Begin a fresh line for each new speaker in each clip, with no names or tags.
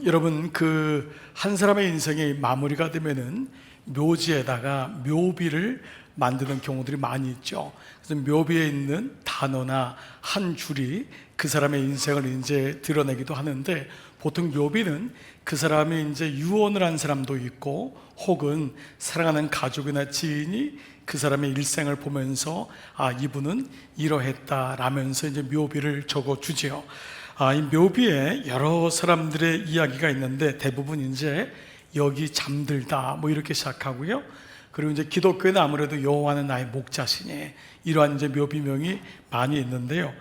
여러분 한 사람의 인생의 마무리가 되면은 묘지에다가 묘비를 만드는 경우들이 많이 있죠. 그래서 묘비에 있는 단어나 한 줄이 그 사람의 인생을 이제 드러내기도 하는데, 보통 묘비는 그 사람이 이제 유언을 한 사람도 있고, 혹은 사랑하는 가족이나 지인이 그 사람의 일생을 보면서 이분은 이러했다라면서 이제 묘비를 적어 주지요. 이 묘비에 여러 사람들의 이야기가 있는데, 대부분 이제 여기 잠들다 뭐 이렇게 시작하고요. 그리고 이제 기독교에는 아무래도 여호와는 나의 목자시니, 이러한 이제 묘비명이 많이 있는데요.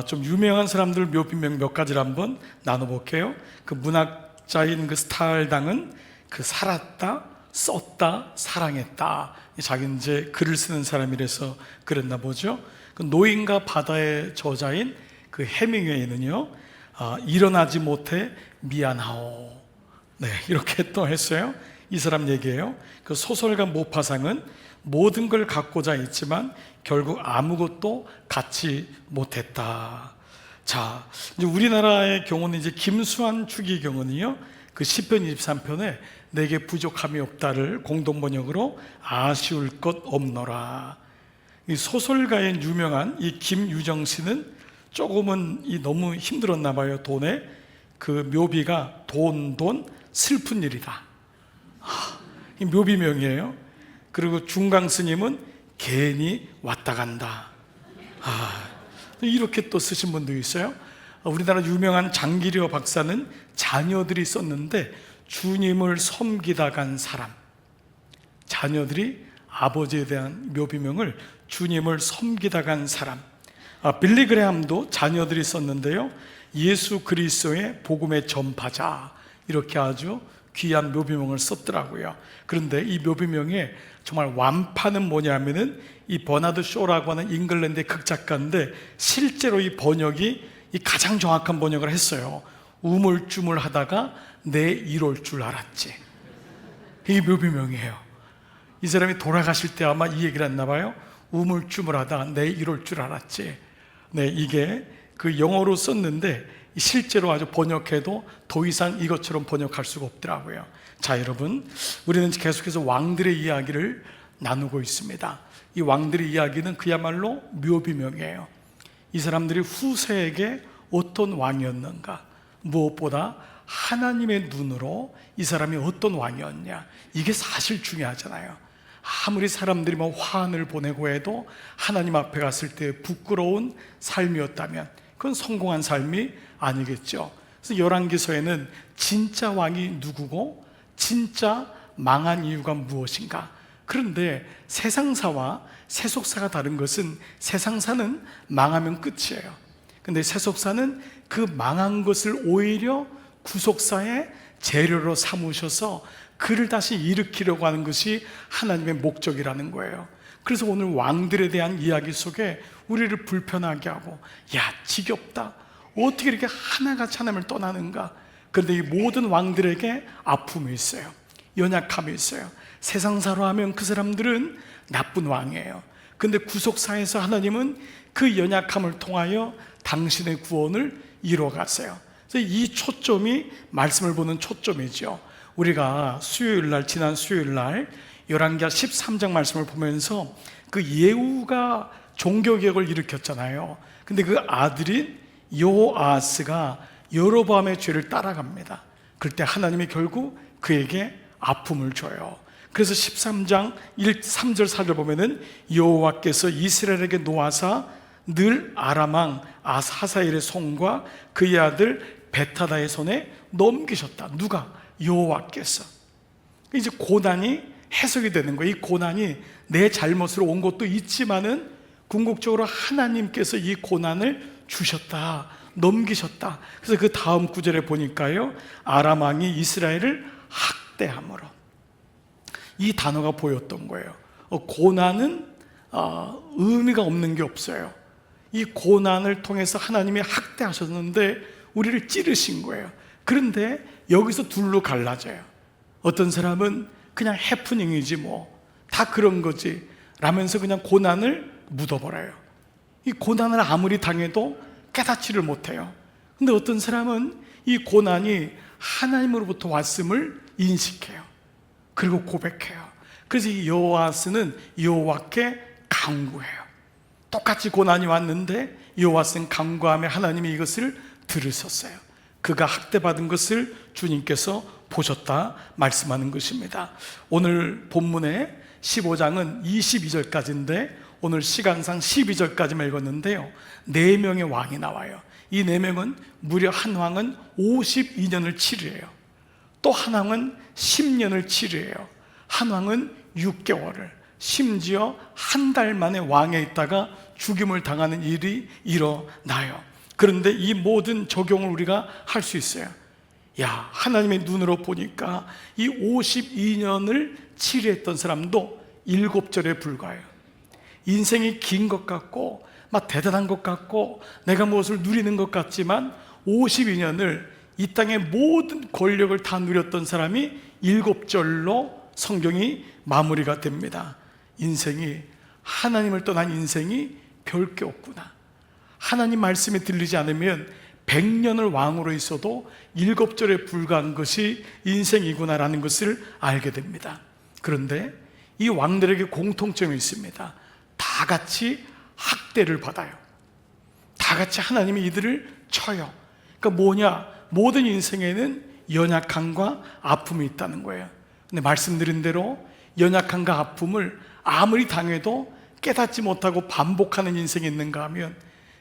좀 유명한 사람들 묘비명 몇 가지를 한번 나눠볼게요. 그 문학자인 그 스탈당은 살았다, 썼다, 사랑했다, 자기 이제 글을 쓰는 사람이라서 그랬나 보죠. 그 노인과 바다의 저자인 그 해밍웨이는요, 일어나지 못해 미안하오, 네, 이렇게 또 했어요. 이 사람 얘기예요. 그 소설가 모파상은 모든 걸 갖고자 했지만 결국 아무것도 갖지 못했다. 자, 이제 우리나라의 경우는 이제 김수환 추기경은요, 그 시편 23편에 내게 부족함이 없다를 공동번역으로 아쉬울 것 없노라. 이 소설가의 유명한 이 김유정 씨는 조금은 너무 힘들었나 봐요. 돈에. 그 묘비가 돈 슬픈 일이다. 이 묘비명이에요. 그리고 중강 스님은 괜히 왔다 간다. 이렇게 또 쓰신 분도 있어요. 우리나라 유명한 장기려 박사는 자녀들이 썼는데, 주님을 섬기다 간 사람. 자녀들이 아버지에 대한 묘비명을 주님을 섬기다 간 사람. 빌리 그레함도 자녀들이 썼는데요, 예수 그리스도의 복음의 전파자, 이렇게 아주 귀한 묘비명을 썼더라고요. 그런데 이 묘비명의 정말 완파는 뭐냐면은, 이 버나드 쇼라고 하는 잉글랜드의 극작가인데, 실제로 이 번역이 가장 정확한 번역을 했어요. 우물쭈물 하다가 내 이럴 줄 알았지. 이게 묘비명이에요. 이 사람이 돌아가실 때 아마 이 얘기를 했나 봐요. 우물쭈물하다 내 이럴 줄 알았지. 네, 이게 그 영어로 썼는데 실제로 아주 번역해도 더 이상 이것처럼 번역할 수가 없더라고요. 자, 여러분, 우리는 계속해서 왕들의 이야기를 나누고 있습니다. 이 왕들의 이야기는 그야말로 묘비명이에요. 이 사람들이 후세에게 어떤 왕이었는가, 무엇보다 하나님의 눈으로 이 사람이 어떤 왕이었냐, 이게 사실 중요하잖아요. 아무리 사람들이 화환을 보내고 해도 하나님 앞에 갔을 때 부끄러운 삶이었다면 그건 성공한 삶이 아니겠죠. 그래서 열왕기서에는 진짜 왕이 누구고 진짜 망한 이유가 무엇인가. 그런데 세상사와 세속사가 다른 것은, 세상사는 망하면 끝이에요. 근데 세속사는 그 망한 것을 오히려 구속사의 재료로 삼으셔서 그를 다시 일으키려고 하는 것이 하나님의 목적이라는 거예요. 그래서 오늘 왕들에 대한 이야기 속에 우리를 불편하게 하고, 야, 지겹다, 어떻게 이렇게 하나같이 하나님을 떠나는가. 그런데 이 모든 왕들에게 아픔이 있어요. 연약함이 있어요. 세상사로 하면 그 사람들은 나쁜 왕이에요. 그런데 구속사에서 하나님은 그 연약함을 통하여 당신의 구원을 이루어가세요. 그래서 이 초점이 말씀을 보는 초점이죠. 우리가 지난 수요일날 열왕기하 13장 말씀을 보면서 그 예후가 종교개혁을 일으켰잖아요. 근데 그 아들인 여호아스가 여로보암의 죄를 따라갑니다. 그럴 때 하나님이 결국 그에게 아픔을 줘요. 그래서 13장 3절 4절 보면은 여호와께서 이스라엘에게 노하사 늘 아람왕 하사엘의 손과 그의 아들 베타다의 손에 넘기셨다. 누가? 여호와께서. 이제 고난이 해석이 되는 거예요. 이 고난이 내 잘못으로 온 것도 있지만은 궁극적으로 하나님께서 이 고난을 주셨다, 넘기셨다. 그래서 그 다음 구절에 보니까요, 아람 왕이 이스라엘을 학대함으로, 이 단어가 보였던 거예요. 고난은 의미가 없는 게 없어요. 이 고난을 통해서 하나님이 학대하셨는데 우리를 찌르신 거예요. 그런데 여기서 둘로 갈라져요. 어떤 사람은 그냥 해프닝이지 다 그런 거지 라면서 그냥 고난을 묻어버려요. 이 고난을 아무리 당해도 깨닫지를 못해요. 근데 어떤 사람은 이 고난이 하나님으로부터 왔음을 인식해요. 그리고 고백해요. 그래서 이 여호아스는 여호와께 간구해요. 똑같이 고난이 왔는데 여호아스는 간구하며 하나님이 이것을 들으셨어요. 그가 학대받은 것을 주님께서 보셨다 말씀하는 것입니다. 오늘 본문의 15장은 22절까지인데 오늘 시간상 12절까지만 읽었는데요, 4명의 왕이 나와요. 이 4명은 무려 한 왕은 52년을 치르해요. 또 한 왕은 10년을 치르해요. 한 왕은 6개월을, 심지어 한 달 만에 왕에 있다가 죽임을 당하는 일이 일어나요. 그런데 이 모든 적용을 우리가 할 수 있어요. 야, 하나님의 눈으로 보니까 이 52년을 치르했던 사람도 7절에 불과해요. 인생이 긴 것 같고 막 대단한 것 같고 내가 무엇을 누리는 것 같지만 52년을 이 땅의 모든 권력을 다 누렸던 사람이 7절로 성경이 마무리가 됩니다. 인생이, 하나님을 떠난 인생이 별 게 없구나. 하나님 말씀이 들리지 않으면 100년을 왕으로 있어도 7절에 불과한 것이 인생이구나라는 것을 알게 됩니다. 그런데 이 왕들에게 공통점이 있습니다. 다 같이 학대를 받아요. 다 같이 하나님이 이들을 쳐요. 그러니까 뭐냐? 모든 인생에는 연약함과 아픔이 있다는 거예요. 근데 말씀드린 대로 연약함과 아픔을 아무리 당해도 깨닫지 못하고 반복하는 인생이 있는가 하면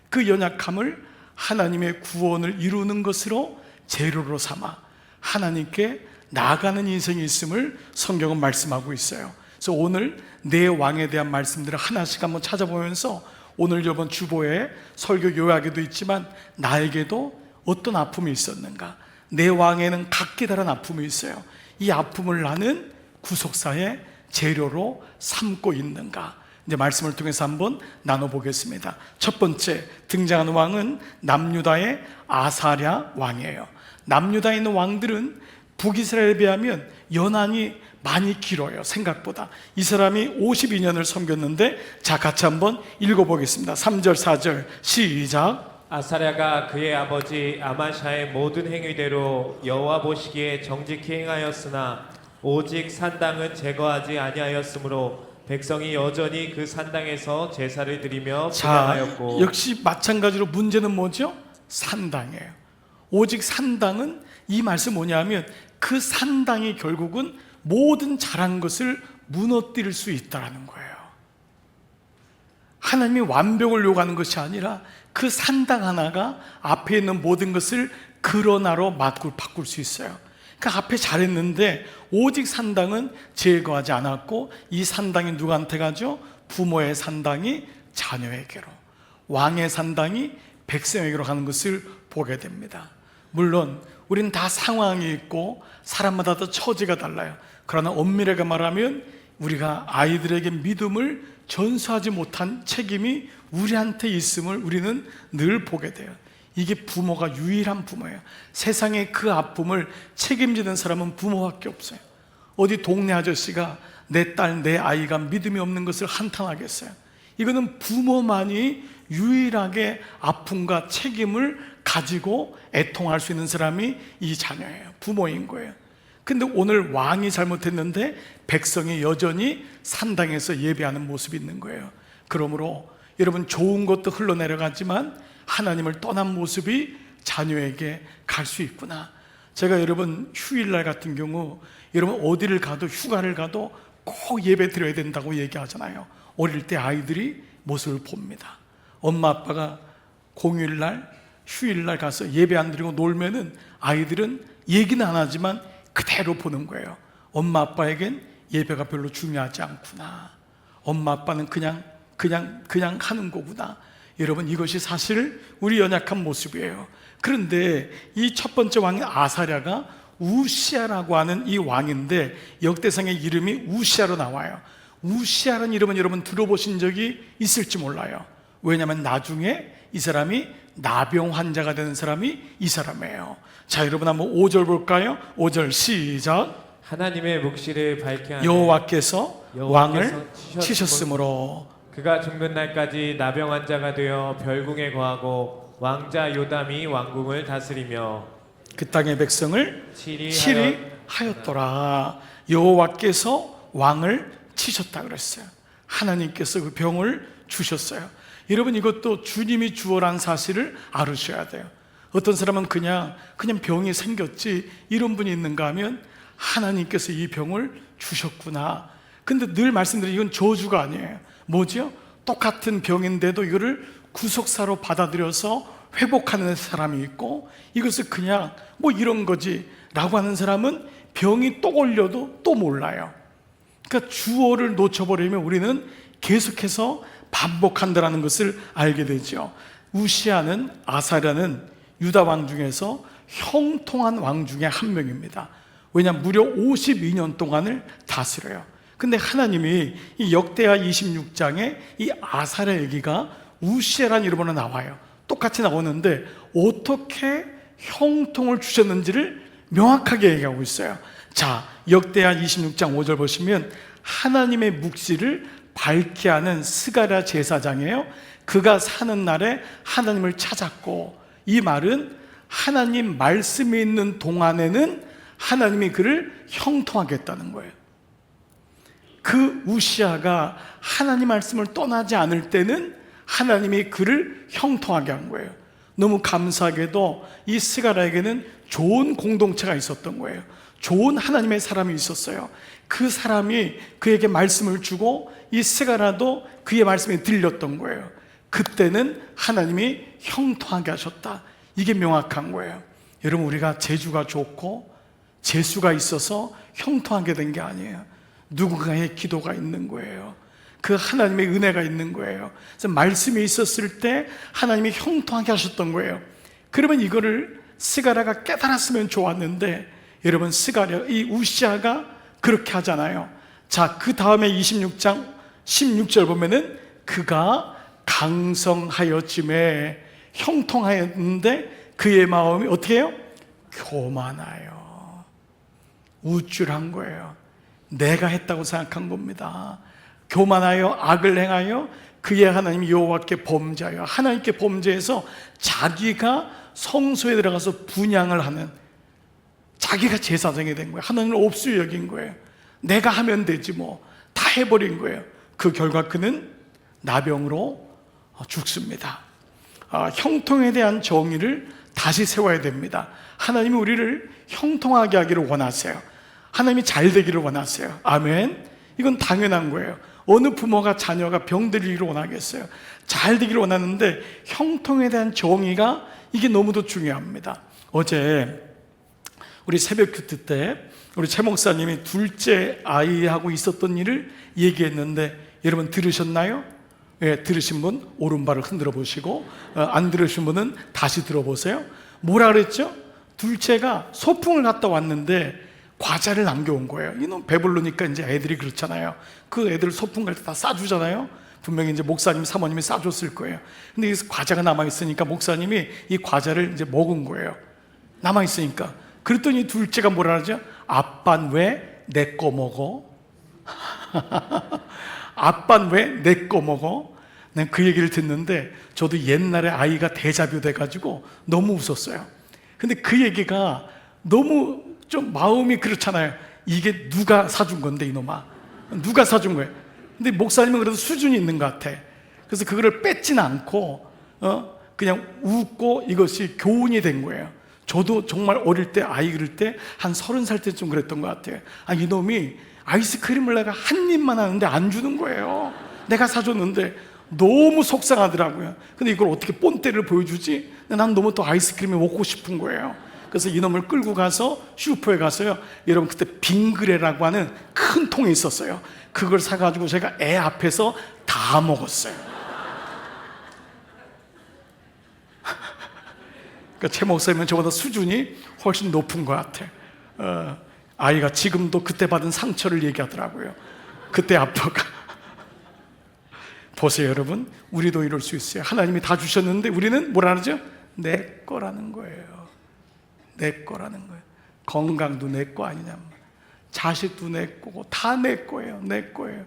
그 연약함을 하나님의 구원을 이루는 것으로 재료로 삼아 하나님께 나아가는 인생이 있음을 성경은 말씀하고 있어요. 그래서 오늘 내 왕에 대한 말씀들을 하나씩 한번 찾아보면서 오늘 이번 주보에 설교 요약에도 있지만 나에게도 어떤 아픔이 있었는가, 내 왕에는 각기 다른 아픔이 있어요. 이 아픔을 나는 구속사의 재료로 삼고 있는가, 이제 말씀을 통해서 한번 나눠보겠습니다. 첫 번째 등장하는 왕은 남유다의 아사랴 왕이에요. 남유다에 있는 왕들은 북이스라엘에 비하면 연한이 많이 길어요. 생각보다. 이 사람이 52년을 섬겼는데, 자 같이 한번 읽어보겠습니다. 3절 4절 시작.
아사랴가 그의 아버지 아마샤의 모든 행위대로 여호와 보시기에 정직히 행하였으나 오직 산당은 제거하지 아니하였으므로 백성이 여전히 그 산당에서 제사를 드리며 분향하였고.
역시 마찬가지로 문제는 뭐죠? 산당이에요. 오직 산당은, 이 말씀 뭐냐면 그 산당이 결국은 모든 잘한 것을 무너뜨릴 수 있다는 거예요. 하나님이 완벽을 요구하는 것이 아니라 그 산당 하나가 앞에 있는 모든 것을 그러나로 바꿀 수 있어요. 그 앞에 잘했는데 오직 산당은 제거하지 않았고, 이 산당이 누구한테 가죠? 부모의 산당이 자녀에게로, 왕의 산당이 백성에게로 가는 것을 보게 됩니다. 물론 우리는 다 상황이 있고 사람마다 다 처지가 달라요. 그러나 엄밀하게 말하면 우리가 아이들에게 믿음을 전수하지 못한 책임이 우리한테 있음을 우리는 늘 보게 돼요. 이게 부모가 유일한 부모예요. 세상에 그 아픔을 책임지는 사람은 부모밖에 없어요. 어디 동네 아저씨가 내 딸, 내 아이가 믿음이 없는 것을 한탄하겠어요? 이거는 부모만이 유일하게 아픔과 책임을 가지고 애통할 수 있는 사람이 이 자녀예요. 부모인 거예요. 근데 오늘 왕이 잘못했는데 백성이 여전히 산당에서 예배하는 모습이 있는 거예요. 그러므로 여러분, 좋은 것도 흘러내려가지만 하나님을 떠난 모습이 자녀에게 갈 수 있구나. 제가 여러분 휴일날 같은 경우 여러분 어디를 가도, 휴가를 가도 꼭 예배 드려야 된다고 얘기하잖아요. 어릴 때 아이들이 모습을 봅니다. 엄마 아빠가 공휴일날, 휴일날 가서 예배 안 드리고 놀면은 아이들은 얘기는 안 하지만 그대로 보는 거예요. 엄마 아빠에겐 예배가 별로 중요하지 않구나. 엄마 아빠는 그냥 하는 거구나. 여러분, 이것이 사실 우리 연약한 모습이에요. 그런데 이 첫 번째 왕인 아사랴가 우시아라고 하는 이 왕인데 역대상의 이름이 우시아로 나와요. 우시아라는 이름은 여러분 들어보신 적이 있을지 몰라요. 왜냐하면 나중에 이 사람이 나병 환자가 되는 사람이 이 사람이에요. 자, 여러분 한번 5절 볼까요? 5절 시작.
하나님의 묵시를 밝게 하는
여호와께서 왕을 치셨으므로
그가 죽는 날까지 나병 환자가 되어 별궁에 거하고 왕자 요담이 왕궁을 다스리며.
그 땅의 백성을
치리하였-
치리하였더라. 여호와께서 왕을 치셨다 그랬어요. 하나님께서 그 병을 주셨어요. 여러분, 이것도 주님이 주어란 사실을 알으셔야 돼요. 어떤 사람은 그냥 병이 생겼지 이런 분이 있는가 하면 하나님께서 이 병을 주셨구나. 근데 늘 말씀드린 이건 저주가 아니에요. 뭐죠? 똑같은 병인데도 이거를 구속사로 받아들여서 회복하는 사람이 있고, 이것을 그냥 뭐 이런 거지 라고 하는 사람은 병이 또 걸려도 또 몰라요. 그러니까 주어를 놓쳐버리면 우리는 계속해서 반복한다는 것을 알게 되죠. 우시아는 아사랴는 유다 왕 중에서 형통한 왕 중에 한 명입니다. 왜냐하면 무려 52년 동안을 다스려요. 근데 하나님이 이 역대하 26장에 이 아사랴 얘기가 우시아라는 이름으로 나와요. 똑같이 나오는데 어떻게 형통을 주셨는지를 명확하게 얘기하고 있어요. 자, 역대하 26장 5절 보시면 하나님의 묵시를 밝게 하는 스가랴 제사장이에요. 그가 사는 날에 하나님을 찾았고, 이 말은 하나님 말씀이 있는 동안에는 하나님이 그를 형통하게 했다는 거예요. 그 우시아가 하나님 말씀을 떠나지 않을 때는 하나님이 그를 형통하게 한 거예요. 너무 감사하게도 이 스가랴에게는 좋은 공동체가 있었던 거예요. 좋은 하나님의 사람이 있었어요. 그 사람이 그에게 말씀을 주고 이 스가랴도 그의 말씀이 들렸던 거예요. 그때는 하나님이 형통하게 하셨다. 이게 명확한 거예요. 여러분, 우리가 재주가 좋고 재수가 있어서 형통하게 된 게 아니에요. 누군가의 기도가 있는 거예요. 그 하나님의 은혜가 있는 거예요. 그래서 말씀이 있었을 때 하나님이 형통하게 하셨던 거예요. 그러면 이거를 스가랴가 깨달았으면 좋았는데, 여러분, 스가랴, 이 우시아가 그렇게 하잖아요. 자, 그 다음에 26장 16절 보면은 그가 강성하였음에, 형통하였는데 그의 마음이 어떻게 해요? 교만하여, 우쭐한 거예요. 내가 했다고 생각한 겁니다. 교만하여 악을 행하여 그의 하나님 여호와께 범죄하여, 하나님께 범죄해서 자기가 성소에 들어가서 분향을 하는, 자기가 제사장이 된 거예요. 하나님을 없이 여긴 거예요. 내가 하면 되지 뭐, 다 해버린 거예요. 그 결과 그는 나병으로 죽습니다. 형통에 대한 정의를 다시 세워야 됩니다. 하나님이 우리를 형통하게 하기를 원하세요. 하나님이 잘 되기를 원하세요. 아멘. 이건 당연한 거예요. 어느 부모가 자녀가 병들기를 원하겠어요? 잘 되기를 원하는데 형통에 대한 정의가 이게 너무도 중요합니다. 어제 우리 새벽 큐티 때 우리 최 목사님이 둘째 아이하고 있었던 일을 얘기했는데, 여러분 들으셨나요? 예, 들으신 분 오른발을 흔들어 보시고, 안 들으신 분은 다시 들어보세요. 뭐라 그랬죠? 둘째가 소풍을 갔다 왔는데 과자를 남겨온 거예요. 이놈 배부르니까 이제 애들이 그렇잖아요. 그 애들 소풍 갈 때 다 싸주잖아요. 분명히 이제 목사님, 사모님이 싸줬을 거예요. 근데 이 과자가 남아있으니까 목사님이 이 과자를 이제 먹은 거예요. 남아있으니까. 그랬더니 둘째가 뭐라 하죠? 아빠는 왜 내 거 먹어? 아빠는 왜 내 거 먹어? 난 그 얘기를 듣는데 저도 옛날에 아이가 데자뷰 돼가지고 너무 웃었어요. 근데 그 얘기가 너무 좀 마음이 그렇잖아요. 이게 누가 사준 건데 이놈아, 누가 사준 거예요? 근데 목사님은 그래도 수준이 있는 것 같아. 그래서 그거를 뺏진 않고 그냥 웃고 이것이 교훈이 된 거예요. 저도 정말 어릴 때, 아이 그릴 때 한 30살 때쯤 그랬던 것 같아요. 이놈이 아이스크림을 내가 한 입만 하는데 안 주는 거예요. 내가 사줬는데 너무 속상하더라고요. 근데 이걸 어떻게 본때를 보여주지? 난 너무 또 아이스크림이 먹고 싶은 거예요. 그래서 이놈을 끌고 가서 슈퍼에 가서요, 여러분 그때 빙그레라고 하는 큰 통이 있었어요. 그걸 사가지고 제가 애 앞에서 다 먹었어요. 그러니까 최 목사님은 저보다 수준이 훨씬 높은 것 같아. 아이가 지금도 그때 받은 상처를 얘기하더라고요. 그때 아빠가. 보세요 여러분, 우리도 이럴 수 있어요. 하나님이 다 주셨는데 우리는 뭐라 그러죠? 내 거라는 거예요. 내 거라는 거예요. 건강도 내 거 아니냐, 자식도 내 거고 다 내 거예요. 내 거예요.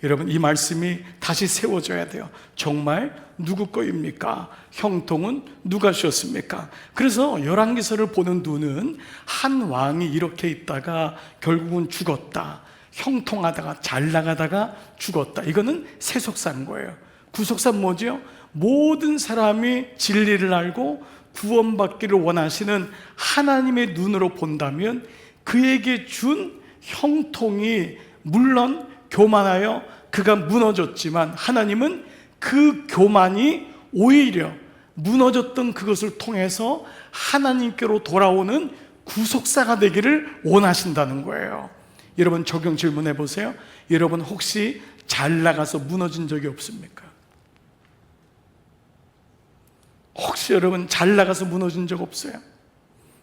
여러분, 이 말씀이 다시 세워져야 돼요. 정말 누구 거입니까? 형통은 누가 주었습니까? 그래서 열왕기서를 보는 눈은 한 왕이 이렇게 있다가 결국은 죽었다, 형통하다가 잘 나가다가 죽었다, 이거는 세속사인 거예요. 구속사는 뭐죠? 모든 사람이 진리를 알고 구원받기를 원하시는 하나님의 눈으로 본다면 그에게 준 형통이 물론 교만하여 그가 무너졌지만, 하나님은 그 교만이 오히려 무너졌던 그것을 통해서 하나님께로 돌아오는 구속사가 되기를 원하신다는 거예요. 여러분, 적용 질문해 보세요. 여러분, 혹시 잘 나가서 무너진 적이 없습니까? 혹시 여러분 잘 나가서 무너진 적 없어요?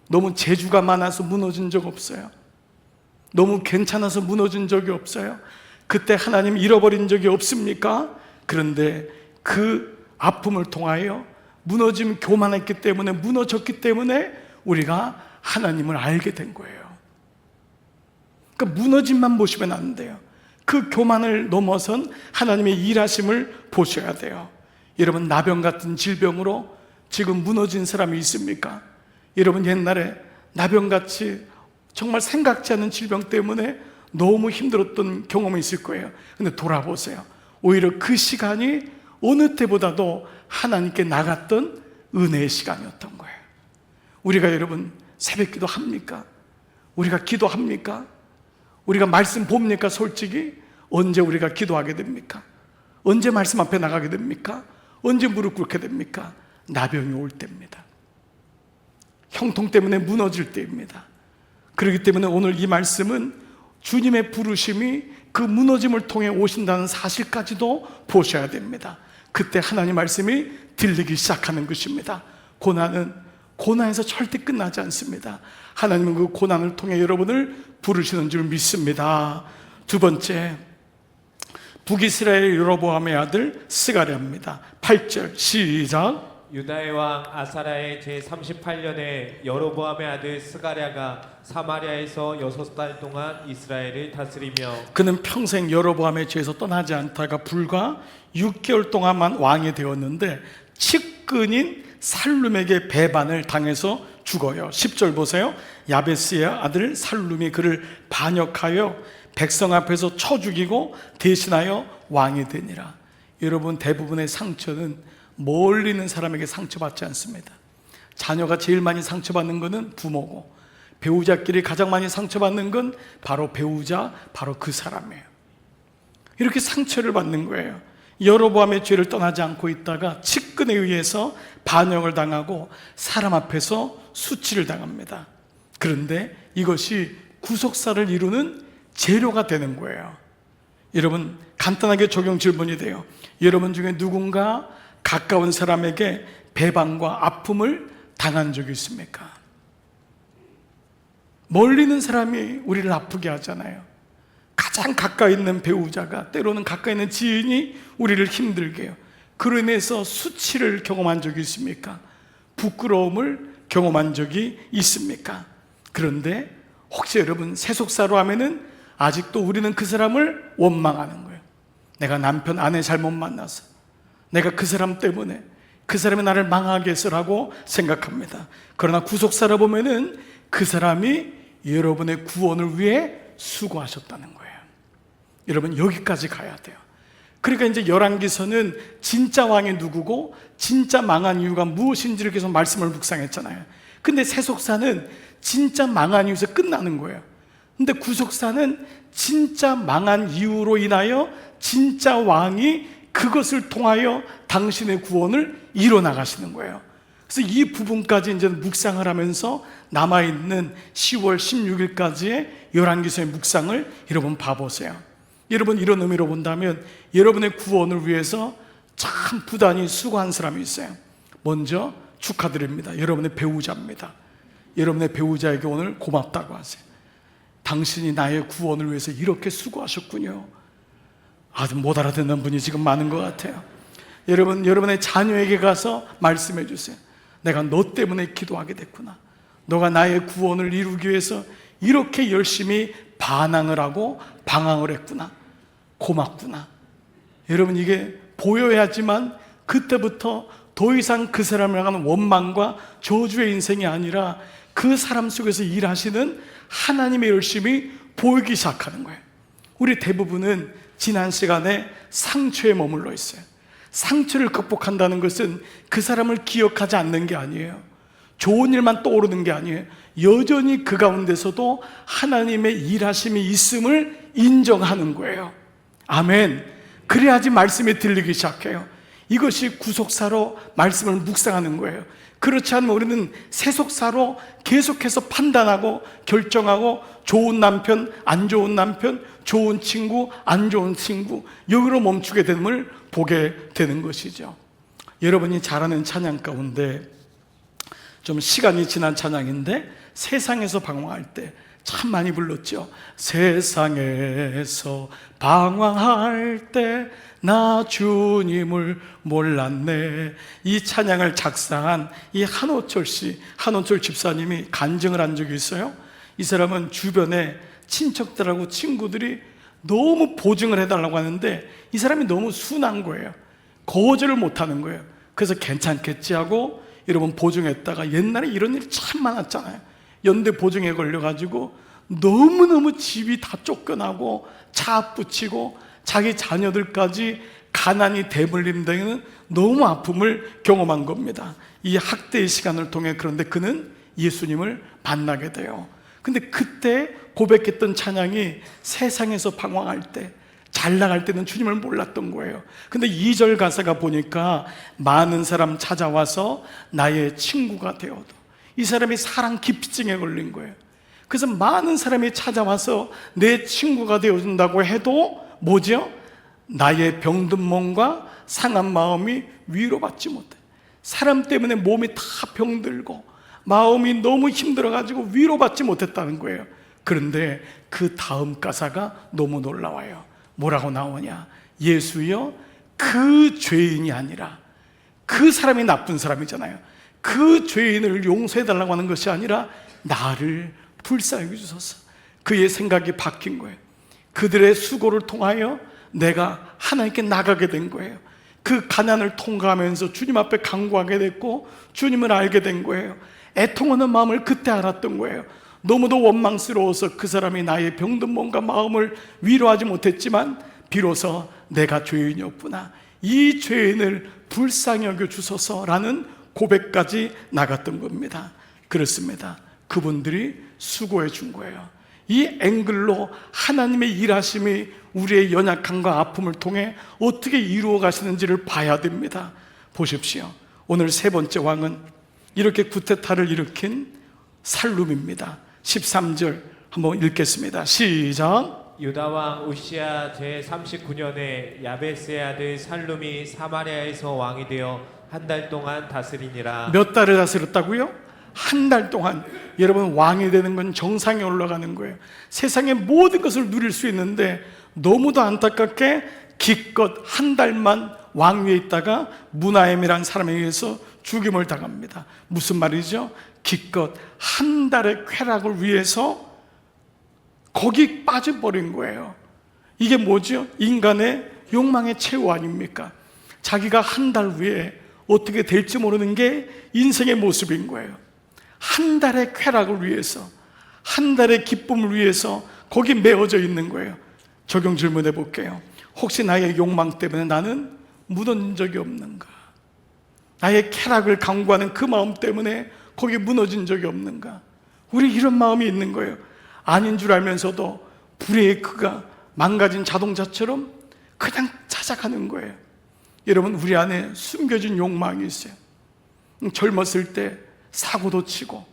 너무 재주가 많아서 무너진 적 없어요? 너무 괜찮아서 무너진 적이 없어요? 그때 하나님 잃어버린 적이 없습니까? 그런데 그 아픔을 통하여 무너짐, 교만했기 때문에, 무너졌기 때문에 우리가 하나님을 알게 된 거예요. 그러니까 무너짐만 보시면 안 돼요. 그 교만을 넘어선 하나님의 일하심을 보셔야 돼요. 여러분, 나병 같은 질병으로 지금 무너진 사람이 있습니까? 여러분, 옛날에 나병같이 정말 생각지 않은 질병 때문에 너무 힘들었던 경험이 있을 거예요. 근데 돌아보세요. 오히려 그 시간이 어느 때보다도 하나님께 나갔던 은혜의 시간이었던 거예요. 우리가 여러분 새벽 기도 합니까? 우리가 기도합니까? 우리가 말씀 봅니까? 솔직히 언제 우리가 기도하게 됩니까? 언제 말씀 앞에 나가게 됩니까? 언제 무릎 꿇게 됩니까? 나병이 올 때입니다. 형통 때문에 무너질 때입니다. 그렇기 때문에 오늘 이 말씀은 주님의 부르심이 그 무너짐을 통해 오신다는 사실까지도 보셔야 됩니다. 그때 하나님 말씀이 들리기 시작하는 것입니다. 고난에서 절대 끝나지 않습니다. 하나님은 그 고난을 통해 여러분을 부르시는 줄 믿습니다. 두 번째, 북이스라엘 여로보암의 아들 스가랴입니다. 8절 시작.
유다의 왕 아사랴의 제38년에 여로보암의 아들 스가랴가 사마리아에서 6달 동안 이스라엘을 다스리며,
그는 평생 여로보암의 죄에서 떠나지 않다가 불과 6개월 동안만 왕이 되었는데 측근인 살룸에게 배반을 당해서 죽어요. 10절 보세요. 야베스의 아들 살룸이 그를 반역하여 백성 앞에서 쳐 죽이고 대신하여 왕이 되니라. 여러분, 대부분의 상처는 멀리 있는 사람에게 상처받지 않습니다. 자녀가 제일 많이 상처받는 것은 부모고, 배우자끼리 가장 많이 상처받는 건 바로 배우자, 바로 그 사람이에요. 이렇게 상처를 받는 거예요. 여로보암의 죄를 떠나지 않고 있다가 측근에 의해서 반역을 당하고 사람 앞에서 수치를 당합니다. 그런데 이것이 구속사를 이루는 재료가 되는 거예요. 여러분, 간단하게 적용 질문이 돼요. 여러분 중에 누군가 가까운 사람에게 배반과 아픔을 당한 적이 있습니까? 멀리 있는 사람이 우리를 아프게 하잖아요. 가장 가까이 있는 배우자가, 때로는 가까이 있는 지인이 우리를 힘들게 해요. 그로 인해서 수치를 경험한 적이 있습니까? 부끄러움을 경험한 적이 있습니까? 그런데 혹시 여러분 세속사로 하면은 아직도 우리는 그 사람을 원망하는 거예요. 내가 남편, 아내 잘못 만나서, 내가 그 사람 때문에 그 사람이 나를 망하게 했으라고 생각합니다. 그러나 구속사로 보면은 그 사람이 여러분의 구원을 위해 수고하셨다는 거예요. 여러분, 여기까지 가야 돼요. 그러니까 이제 열왕기서는 진짜 왕이 누구고 진짜 망한 이유가 무엇인지를 계속 말씀을 묵상했잖아요. 근데 세속사는 진짜 망한 이유에서 끝나는 거예요. 근데 구속사는 진짜 망한 이유로 인하여 진짜 왕이 그것을 통하여 당신의 구원을 이뤄나가시는 거예요. 그래서 이 부분까지 이제 묵상을 하면서 남아있는 10월 16일까지의 열왕기서의 묵상을 여러분 봐보세요. 여러분, 이런 의미로 본다면 여러분의 구원을 위해서 참 부단히 수고한 사람이 있어요. 먼저 축하드립니다. 여러분의 배우자입니다. 여러분의 배우자에게 오늘 고맙다고 하세요. 당신이 나의 구원을 위해서 이렇게 수고하셨군요. 아주 못 알아듣는 분이 지금 많은 것 같아요. 여러분, 여러분의 자녀에게 가서 말씀해 주세요. 내가 너 때문에 기도하게 됐구나. 너가 나의 구원을 이루기 위해서 이렇게 열심히 반항을 하고 방황을 했구나. 고맙구나. 여러분, 이게 보여야지만 그때부터 더 이상 그 사람을 향한 원망과 저주의 인생이 아니라 그 사람 속에서 일하시는 하나님의 열심이 보이기 시작하는 거예요. 우리 대부분은 지난 시간에 상처에 머물러 있어요. 상처를 극복한다는 것은 그 사람을 기억하지 않는 게 아니에요. 좋은 일만 떠오르는 게 아니에요. 여전히 그 가운데서도 하나님의 일하심이 있음을 인정하는 거예요. 아멘. 그래야지 말씀이 들리기 시작해요. 이것이 구속사로 말씀을 묵상하는 거예요. 그렇지 않으면 우리는 세속사로 계속해서 판단하고 결정하고, 좋은 남편, 안 좋은 남편, 좋은 친구, 안 좋은 친구, 여기로 멈추게 됨을 보게 되는 것이죠. 여러분이 잘 아는 찬양 가운데, 좀 시간이 지난 찬양인데 세상에서 방황할 때 참 많이 불렀죠. 세상에서 방황할 때 나 주님을 몰랐네. 이 찬양을 작사한 이 한호철 씨, 한호철 집사님이 간증을 한 적이 있어요. 이 사람은 주변에 친척들하고 친구들이 너무 보증을 해달라고 하는데 이 사람이 너무 순한 거예요. 거절을 못하는 거예요. 그래서 괜찮겠지 하고 여러분 보증했다가, 옛날에 이런 일이 참 많았잖아요. 연대 보증에 걸려가지고 너무너무 집이 다 쫓겨나고 차 붙이고 자기 자녀들까지 가난이 대물림 등에는 너무 아픔을 경험한 겁니다. 이 학대의 시간을 통해. 그런데 그는 예수님을 만나게 돼요. 근데 그때 고백했던 찬양이 세상에서 방황할 때, 잘 나갈 때는 주님을 몰랐던 거예요. 근데 2절 가사가 보니까 많은 사람 찾아와서 나의 친구가 되어도, 이 사람이 사랑 기피증에 걸린 거예요. 그래서 많은 사람이 찾아와서 내 친구가 되어준다고 해도 뭐죠? 나의 병든 몸과 상한 마음이 위로받지 못해. 사람 때문에 몸이 다 병들고 마음이 너무 힘들어가지고 위로받지 못했다는 거예요. 그런데 그 다음 가사가 너무 놀라워요. 뭐라고 나오냐? 예수여, 그 죄인이 아니라, 그 사람이 나쁜 사람이잖아요. 그 죄인을 용서해달라고 하는 것이 아니라 나를 불쌍히 여기소서. 그의 생각이 바뀐 거예요. 그들의 수고를 통하여 내가 하나님께 나가게 된 거예요. 그 가난을 통과하면서 주님 앞에 간구하게 됐고 주님을 알게 된 거예요. 애통하는 마음을 그때 알았던 거예요. 너무도 원망스러워서 그 사람이 나의 병든 몸과 마음을 위로하지 못했지만 비로소 내가 죄인이었구나, 이 죄인을 불쌍히 여겨 주소서라는 고백까지 나갔던 겁니다. 그렇습니다. 그분들이 수고해 준 거예요. 이 앵글로 하나님의 일하심이 우리의 연약함과 아픔을 통해 어떻게 이루어 가시는지를 봐야 됩니다. 보십시오. 오늘 세 번째 왕은 이렇게 구테타를 일으킨 살룸입니다. 13절 한번 읽겠습니다. 시작.
유다왕 우시야 제39년에 야베스의 아들 살룸이 사마리아에서 왕이 되어 한 달 동안 다스리니라.
몇 달을 다스렸다고요? 한 달 동안. 여러분, 왕이 되는 건 정상에 올라가는 거예요. 세상의 모든 것을 누릴 수 있는데 너무도 안타깝게 기껏 한 달만 왕위에 있다가 무나엠이라는 사람에 의해서 죽임을 당합니다. 무슨 말이죠? 기껏 한 달의 쾌락을 위해서 거기 빠져버린 거예요. 이게 뭐죠? 인간의 욕망의 최후 아닙니까? 자기가 한 달 후에 어떻게 될지 모르는 게 인생의 모습인 거예요. 한 달의 쾌락을 위해서, 한 달의 기쁨을 위해서 거기 메어져 있는 거예요. 적용 질문해 볼게요. 혹시 나의 욕망 때문에 나는 무너진 적이 없는가? 나의 쾌락을 강구하는 그 마음 때문에 거기 무너진 적이 없는가? 우리 이런 마음이 있는 거예요. 아닌 줄 알면서도 브레이크가 망가진 자동차처럼 그냥 찾아가는 거예요. 여러분, 우리 안에 숨겨진 욕망이 있어요. 젊었을 때 사고도 치고,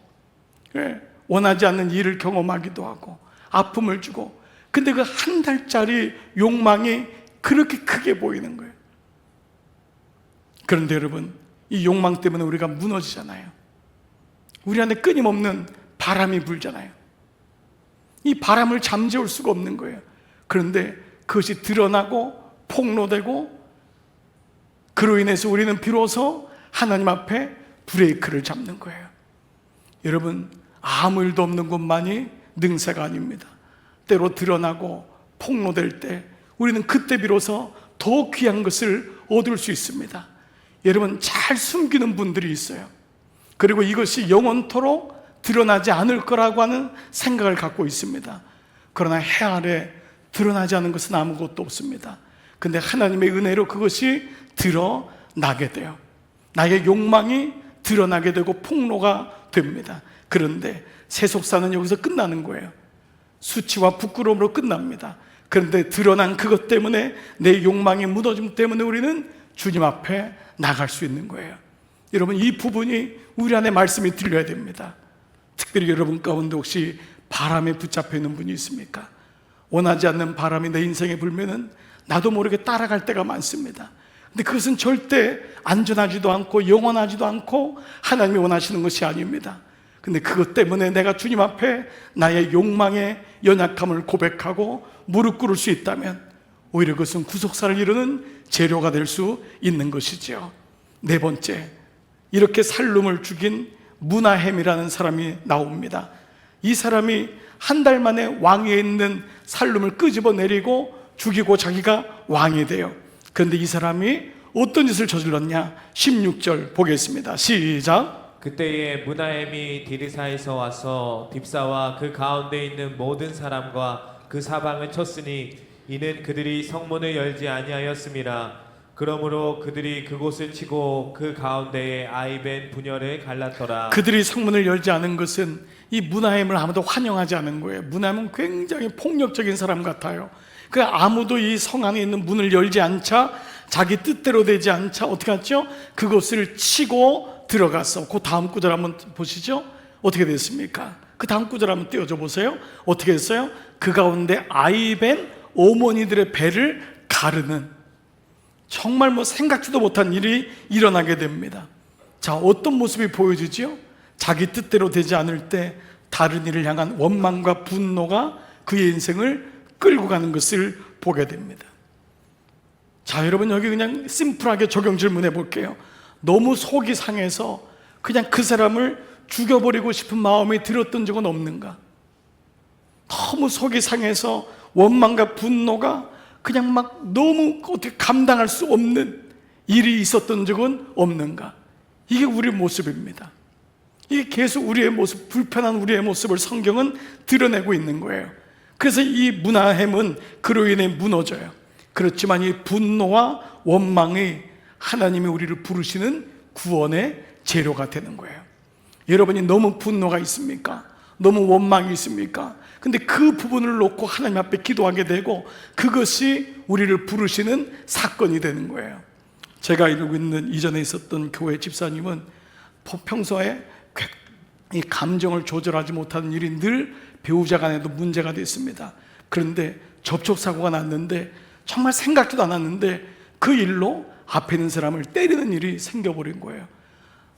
원하지 않는 일을 경험하기도 하고 아픔을 주고, 근데 그 한 달짜리 욕망이 그렇게 크게 보이는 거예요. 그런데 여러분, 이 욕망 때문에 우리가 무너지잖아요. 우리 안에 끊임없는 바람이 불잖아요. 이 바람을 잠재울 수가 없는 거예요. 그런데 그것이 드러나고 폭로되고, 그로 인해서 우리는 비로소 하나님 앞에 브레이크를 잡는 거예요. 여러분, 아무 일도 없는 것만이 능사가 아닙니다. 때로 드러나고 폭로될 때 우리는 그때 비로소 더 귀한 것을 얻을 수 있습니다. 여러분, 잘 숨기는 분들이 있어요. 그리고 이것이 영원토록 드러나지 않을 거라고 하는 생각을 갖고 있습니다. 그러나 해 아래 드러나지 않은 것은 아무것도 없습니다. 근데 하나님의 은혜로 그것이 드러나게 돼요. 나의 욕망이 드러나게 되고 폭로가 됩니다. 그런데 세속사는 여기서 끝나는 거예요. 수치와 부끄러움으로 끝납니다. 그런데 드러난 그것 때문에, 내 욕망이 무너짐 때문에 우리는 주님 앞에 나갈 수 있는 거예요. 여러분, 이 부분이 우리 안에 말씀이 들려야 됩니다. 특별히 여러분 가운데 혹시 바람에 붙잡혀 있는 분이 있습니까? 원하지 않는 바람이 내 인생에 불면은 나도 모르게 따라갈 때가 많습니다. 근데 그것은 절대 안전하지도 않고 영원하지도 않고 하나님이 원하시는 것이 아닙니다. 근데 그것 때문에 내가 주님 앞에 나의 욕망의 연약함을 고백하고 무릎 꿇을 수 있다면 오히려 그것은 구속사를 이루는 재료가 될 수 있는 것이죠. 네 번째, 이렇게 살룸을 죽인 므나헴이라는 사람이 나옵니다. 이 사람이 한 달 만에 왕위에 있는 살룸을 끄집어내리고 죽이고 자기가 왕이 돼요. 그런데 이 사람이 어떤 짓을 저질렀냐? 16절 보겠습니다. 시작.
그때에 므나헴이 디르사에서 와서 딥사와 그 가운데 있는 모든 사람과 그 사방을 쳤으니 이는 그들이 성문을 열지 아니하였음이라. 그러므로 그들이 그곳을 치고 그 가운데에 아이벤 분열을 갈랐더라.
그들이 성문을 열지 않은 것은 이 므나헴을 아무도 환영하지 않은 거예요. 므나헴은 굉장히 폭력적인 사람 같아요. 그 아무도 이 성 안에 있는 문을 열지 않자, 자기 뜻대로 되지 않자 어떻게 했죠? 그것을 치고 들어갔어. 그 다음 구절 한번 보시죠. 어떻게 됐습니까? 그 다음 구절 한번 띄워줘 보세요. 어떻게 했어요? 그 가운데 아이벤 어머니들의 배를 가르는, 정말 생각지도 못한 일이 일어나게 됩니다. 자, 어떤 모습이 보여지죠? 자기 뜻대로 되지 않을 때 다른 이를 향한 원망과 분노가 그의 인생을 끌고 가는 것을 보게 됩니다. 자, 여러분, 여기 그냥 심플하게 적용 질문해 볼게요. 너무 속이 상해서 그냥 그 사람을 죽여버리고 싶은 마음이 들었던 적은 없는가? 너무 속이 상해서 원망과 분노가 그냥 막 너무 어떻게 감당할 수 없는 일이 있었던 적은 없는가? 이게 우리의 모습입니다. 이게 계속 우리의 모습, 불편한 우리의 모습을 성경은 드러내고 있는 거예요. 그래서 이 므나헴은 그로 인해 무너져요. 그렇지만 이 분노와 원망이 하나님이 우리를 부르시는 구원의 재료가 되는 거예요. 여러분이 너무 분노가 있습니까? 너무 원망이 있습니까? 근데 그 부분을 놓고 하나님 앞에 기도하게 되고 그것이 우리를 부르시는 사건이 되는 거예요. 제가 이루고 있는 이전에 있었던 교회 집사님은 평소에 이 감정을 조절하지 못하는 일이 늘 배우자 간에도 문제가 됐습니다. 그런데 접촉사고가 났는데 정말 생각지도 않았는데 그 일로 앞에 있는 사람을 때리는 일이 생겨버린 거예요.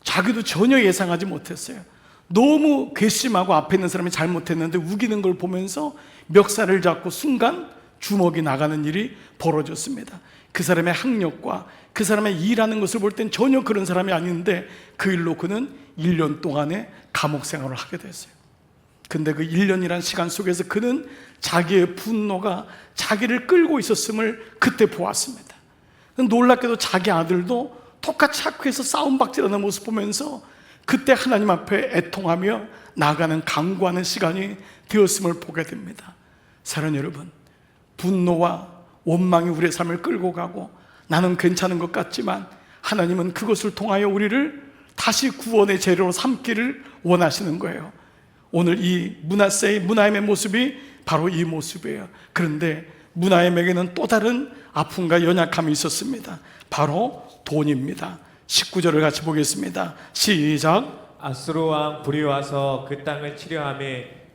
자기도 전혀 예상하지 못했어요. 너무 괘씸하고 앞에 있는 사람이 잘못했는데 우기는 걸 보면서 멱살을 잡고 순간 주먹이 나가는 일이 벌어졌습니다. 그 사람의 학력과 그 사람의 일하는 것을 볼 땐 전혀 그런 사람이 아닌데 그 일로 그는 1년 동안의 감옥 생활을 하게 됐어요. 근데 그 1년이란 시간 속에서 그는 자기의 분노가 자기를 끌고 있었음을 그때 보았습니다. 놀랍게도 자기 아들도 똑같이 학교에서 싸움박질하는 모습 보면서 그때 하나님 앞에 애통하며 나아가는 강구하는 시간이 되었음을 보게 됩니다. 사랑하는 여러분, 분노와 원망이 우리의 삶을 끌고 가고 나는 괜찮은 것 같지만 하나님은 그것을 통하여 우리를 다시 구원의 재료로 삼기를 원하시는 거예요. 오늘 이 므나헴의 모습이 바로 이 모습이에요. 그런데 므나헴에게는 또 다른 아픔과 연약함이 있었습니다. 바로 돈입니다. 19절을 같이 보겠습니다. 시작.
아수르 왕 불이 와서 그 땅을 치려하며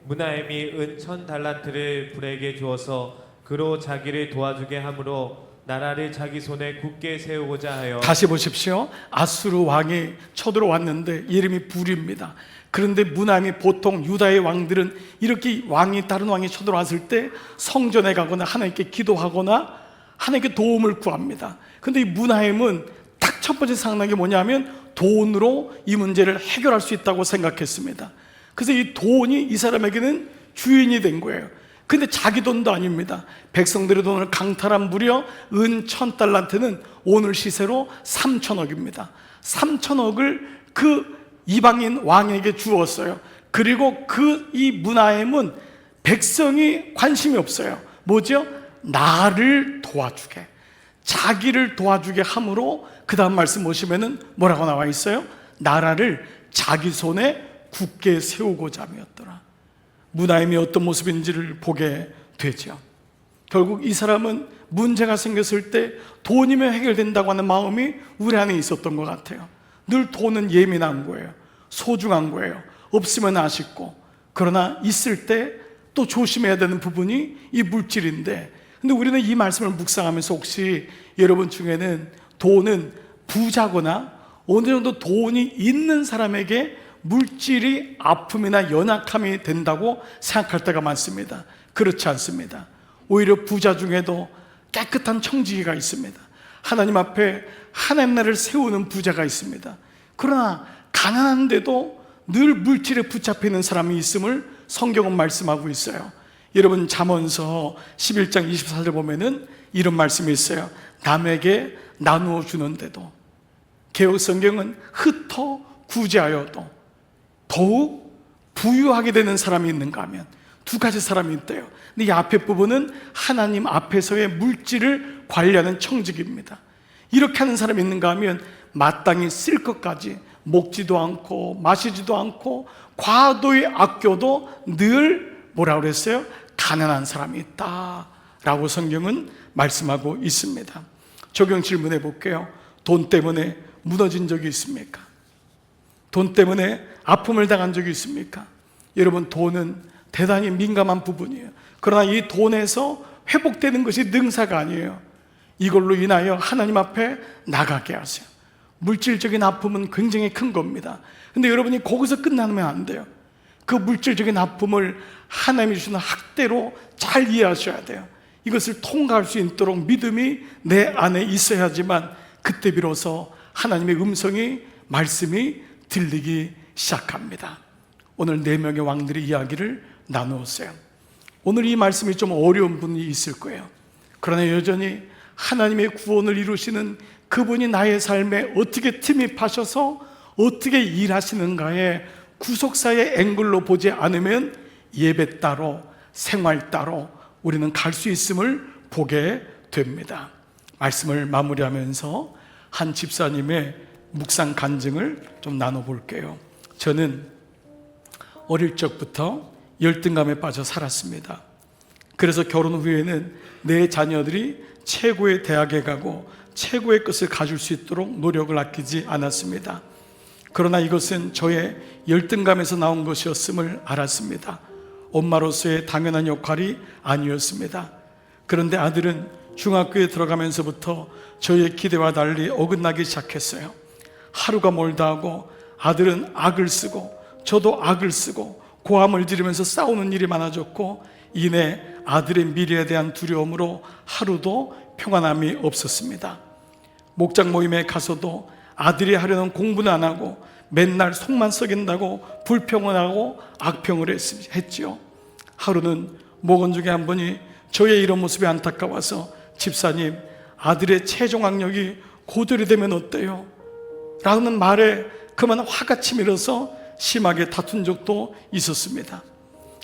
므나헴이 은 1000달란트를 불에게 주어서 그로 자기를 도와주게 하므로 나라를 자기 손에 굳게 세우고자 하여.
다시 보십시오. 아수르 왕이 쳐들어왔는데 이름이 불입니다. 그런데 므나헴이 보통 유다의 왕들은 이렇게 다른 왕이 쳐들어왔을 때 성전에 가거나 하나님께 기도하거나 하나님께 도움을 구합니다. 그런데 이 므나헴은 딱 첫 번째 생각난 게 뭐냐면 돈으로 이 문제를 해결할 수 있다고 생각했습니다. 그래서 이 돈이 이 사람에게는 주인이 된 거예요. 근데 자기 돈도 아닙니다. 백성들의 돈을 강탈한 무려 은 1000달란트는 오늘 시세로 3천억입니다. 3천억을 그 이방인 왕에게 주었어요. 그리고 이 문하임은 백성이 관심이 없어요. 뭐죠? 나를 도와주게, 자기를 도와주게 함으로, 그 다음 말씀 보시면은 뭐라고 나와 있어요? 나라를 자기 손에 굳게 세우고자 함이었더라. 문하임이 어떤 모습인지를 보게 되죠. 결국 이 사람은 문제가 생겼을 때 돈이면 해결된다고 하는 마음이 우리 안에 있었던 것 같아요. 늘 돈은 예민한 거예요. 소중한 거예요. 없으면 아쉽고. 그러나 있을 때 또 조심해야 되는 부분이 이 물질인데, 근데 우리는 이 말씀을 묵상하면서 혹시 여러분 중에는 돈은 부자거나 어느 정도 돈이 있는 사람에게 물질이 아픔이나 연약함이 된다고 생각할 때가 많습니다. 그렇지 않습니다. 오히려 부자 중에도 깨끗한 청지기가 있습니다. 하나님 앞에 하나님 나라를 세우는 부자가 있습니다. 그러나 가난한데도 늘 물질에 붙잡혀 있는 사람이 있음을 성경은 말씀하고 있어요. 여러분 잠언서 11장 24절 보면은 이런 말씀이 있어요. 남에게 나누어 주는데도, 개역 성경은 흩어 구제하여도 더욱 부유하게 되는 사람이 있는가 하면 두 가지 사람이 있대요. 근데 이 앞에 부분은 하나님 앞에서의 물질을 관리하는 청직입니다. 이렇게 하는 사람이 있는가 하면 마땅히 쓸 것까지 먹지도 않고 마시지도 않고 과도히 아껴도 늘 뭐라고 그랬어요? 가난한 사람이 있다라고 성경은 말씀하고 있습니다. 적용 질문해 볼게요. 돈 때문에 무너진 적이 있습니까? 돈 때문에 아픔을 당한 적이 있습니까? 여러분, 돈은 대단히 민감한 부분이에요. 그러나 이 돈에서 회복되는 것이 능사가 아니에요. 이걸로 인하여 하나님 앞에 나가게 하세요. 물질적인 아픔은 굉장히 큰 겁니다. 근데 여러분이 거기서 끝나면 안 돼요. 그 물질적인 아픔을 하나님이 주시는 학대로 잘 이해하셔야 돼요. 이것을 통과할 수 있도록 믿음이 내 안에 있어야지만 그때 비로소 하나님의 음성이, 말씀이 들리기 시작합니다. 오늘 4명의 왕들의 이야기를 나누었어요. 오늘 이 말씀이 좀 어려운 분이 있을 거예요. 그러나 여전히 하나님의 구원을 이루시는 그분이 나의 삶에 어떻게 침입하셔서 어떻게 일하시는가에 구속사의 앵글로 보지 않으면 예배 따로 생활 따로 우리는 갈 수 있음을 보게 됩니다. 말씀을 마무리하면서 한 집사님의 묵상 간증을 좀 나눠볼게요. 저는 어릴 적부터 열등감에 빠져 살았습니다. 그래서 결혼 후에는 내 자녀들이 최고의 대학에 가고 최고의 것을 가질 수 있도록 노력을 아끼지 않았습니다. 그러나 이것은 저의 열등감에서 나온 것이었음을 알았습니다. 엄마로서의 당연한 역할이 아니었습니다. 그런데 아들은 중학교에 들어가면서부터 저의 기대와 달리 어긋나기 시작했어요. 하루가 멀다 하고 아들은 악을 쓰고 저도 악을 쓰고 고함을 지르면서 싸우는 일이 많아졌고, 이내 아들의 미래에 대한 두려움으로 하루도 평안함이 없었습니다. 목장 모임에 가서도 아들이 하려는 공부는 안 하고 맨날 속만 썩인다고 불평을 하고 악평을 했지요. 하루는 목원 중에 한 분이 저의 이런 모습이 안타까워서, 집사님, 아들의 최종 학력이 고졸이 되면 어때요? 라는 말에 그만 화가 치밀어서 심하게 다툰 적도 있었습니다.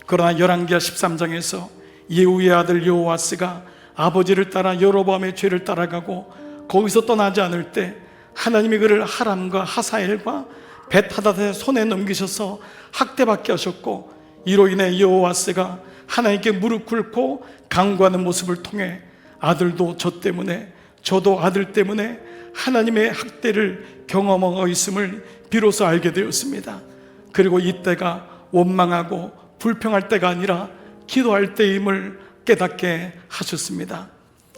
그러나 열왕기하 13장에서 예후의 아들 여호와스가 아버지를 따라 여로보암의 죄를 따라가고 거기서 떠나지 않을 때 하나님이 그를 하람과 하사엘과 벳하닷의 손에 넘기셔서 학대받게 하셨고, 이로 인해 여호와스가 하나님께 무릎 꿇고 간구하는 모습을 통해 아들도 저 때문에 저도 아들 때문에 하나님의 학대를 경험하고 있음을 비로소 알게 되었습니다. 그리고 이때가 원망하고 불평할 때가 아니라 기도할 때임을 깨닫게 하셨습니다.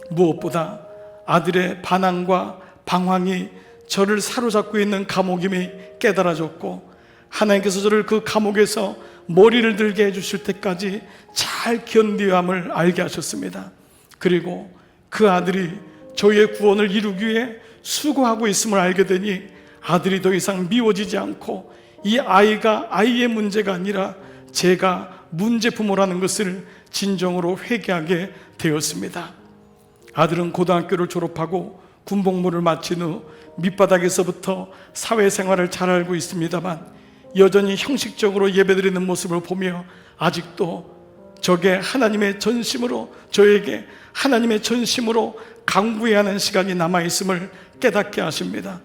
무엇보다 아들의 반항과 방황이 저를 사로잡고 있는 감옥임이 깨달아졌고, 하나님께서 저를 그 감옥에서 머리를 들게 해주실 때까지 잘 견디어야 함을 알게 하셨습니다. 그리고 그 아들이 저의 구원을 이루기 위해 수고하고 있음을 알게 되니 아들이 더 이상 미워지지 않고, 이 아이가 아이의 문제가 아니라 제가 문제 부모라는 것을 진정으로 회개하게 되었습니다. 아들은 고등학교를 졸업하고 군복무를 마친 후 밑바닥에서부터 사회생활을 잘 알고 있습니다만 여전히 형식적으로 예배드리는 모습을 보며 아직도 저에게 하나님의 전심으로 강구해야 하는 시간이 남아있음을 깨닫게 하십니다.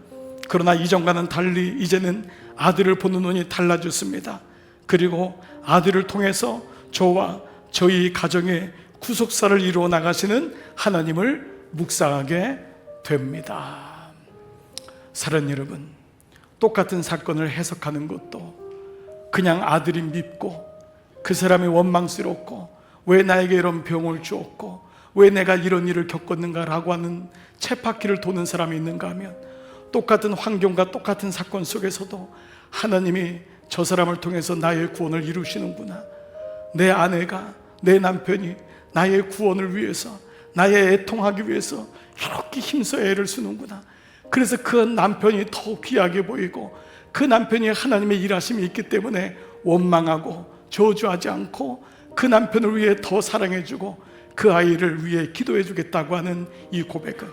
그러나 이전과는 달리 이제는 아들을 보는 눈이 달라졌습니다. 그리고 아들을 통해서 저와 저희 가정의 구속사를 이루어 나가시는 하나님을 묵상하게 됩니다. 사랑하는 여러분, 똑같은 사건을 해석하는 것도 그냥 아들이 밉고 그 사람이 원망스럽고 왜 나에게 이런 병을 주었고 왜 내가 이런 일을 겪었는가라고 하는 쳇바퀴를 도는 사람이 있는가 하면, 똑같은 환경과 똑같은 사건 속에서도 하나님이 저 사람을 통해서 나의 구원을 이루시는구나, 내 아내가, 내 남편이 나의 구원을 위해서, 나의 애통하기 위해서 이렇게 힘써 애를 쓰는구나, 그래서 그 남편이 더 귀하게 보이고 그 남편이 하나님의 일하심이 있기 때문에 원망하고 저주하지 않고 그 남편을 위해 더 사랑해주고 그 아이를 위해 기도해주겠다고 하는 이 고백은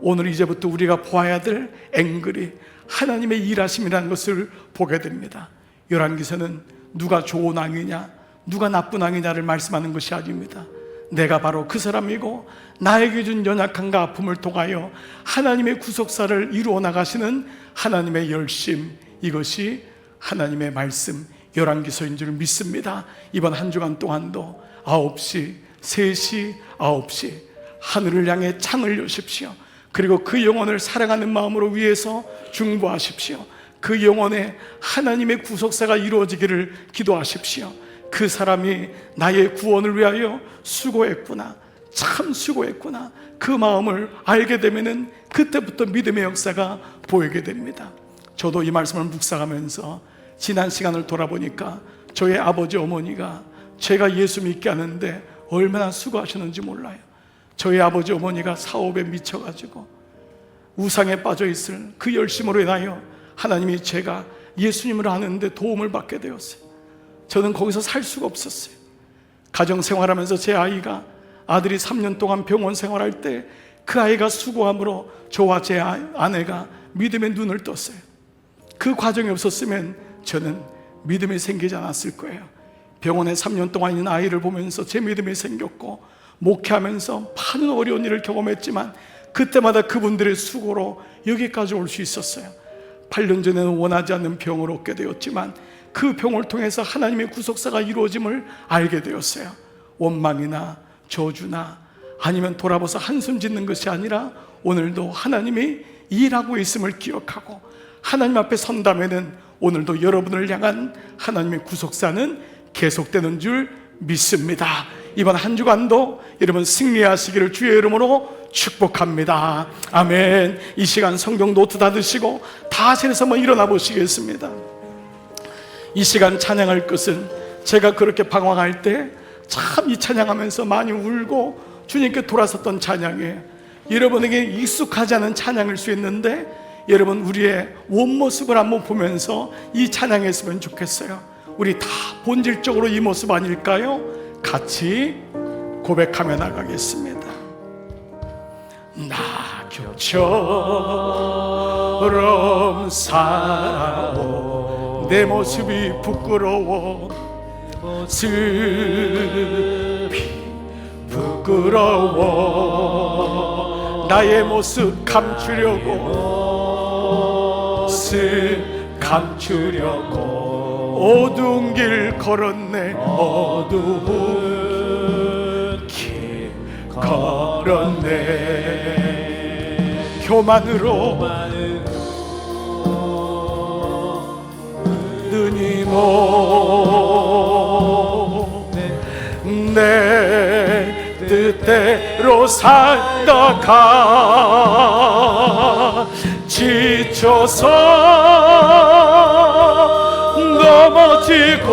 오늘 이제부터 우리가 보아야 될 앵글이 하나님의 일하심이라는 것을 보게 됩니다. 열왕기서는 누가 좋은 왕이냐 누가 나쁜 왕이냐를 말씀하는 것이 아닙니다. 내가 바로 그 사람이고 나에게 준 연약함과 아픔을 통하여 하나님의 구속사를 이루어 나가시는 하나님의 열심, 이것이 하나님의 말씀 열왕기서인 줄 믿습니다. 이번 한 주간 동안도 9시, 3시, 9시 하늘을 향해 창을 여십시오. 그리고 그 영혼을 사랑하는 마음으로 위해서 중보하십시오. 그 영혼에 하나님의 구속사가 이루어지기를 기도하십시오. 그 사람이 나의 구원을 위하여 수고했구나, 참 수고했구나, 그 마음을 알게 되면은 그때부터 믿음의 역사가 보이게 됩니다. 저도 이 말씀을 묵상하면서 지난 시간을 돌아보니까 저의 아버지 어머니가 제가 예수 믿게 하는데 얼마나 수고하셨는지 몰라요. 저희 아버지 어머니가 사업에 미쳐가지고 우상에 빠져있을 그 열심으로 인하여 하나님이 제가 예수님을 아는데 도움을 받게 되었어요. 저는 거기서 살 수가 없었어요. 가정생활하면서 제 아들이 3년 동안 병원 생활할 때 그 아이가 수고함으로 저와 제 아내가 믿음의 눈을 떴어요. 그 과정이 없었으면 저는 믿음이 생기지 않았을 거예요. 병원에 3년 동안 있는 아이를 보면서 제 믿음이 생겼고, 목회하면서 많은 어려운 일을 경험했지만 그때마다 그분들의 수고로 여기까지 올 수 있었어요. 8년 전에는 원하지 않는 병을 얻게 되었지만 그 병을 통해서 하나님의 구속사가 이루어짐을 알게 되었어요. 원망이나 저주나 아니면 돌아봐서 한숨 짓는 것이 아니라 오늘도 하나님이 일하고 있음을 기억하고 하나님 앞에 선다면은 오늘도 여러분을 향한 하나님의 구속사는 계속되는 줄 믿습니다. 이번 한 주간도 여러분 승리하시기를 주의 이름으로 축복합니다. 아멘. 이 시간 성경 노트 다 드시고 다 자리에서 한번 일어나 보시겠습니다. 이 시간 찬양할 것은 제가 그렇게 방황할 때 참 이 찬양하면서 많이 울고 주님께 돌아섰던 찬양이에요. 여러분에게 익숙하지 않은 찬양일 수 있는데 여러분 우리의 원모습을 한번 보면서 이 찬양했으면 좋겠어요. 우리 다 본질적으로 이 모습 아닐까요? 같이 고백하며 나가겠습니다. 낙엽처럼 살아온 내 모습이 부끄러워, 모습이 부끄러워, 나의 모습 감추려고, 어두운 길 걸었네, 어두운 길 걸었네. 교만으로 눈이 내 뜻대로 살다가 지쳐서 넘어지고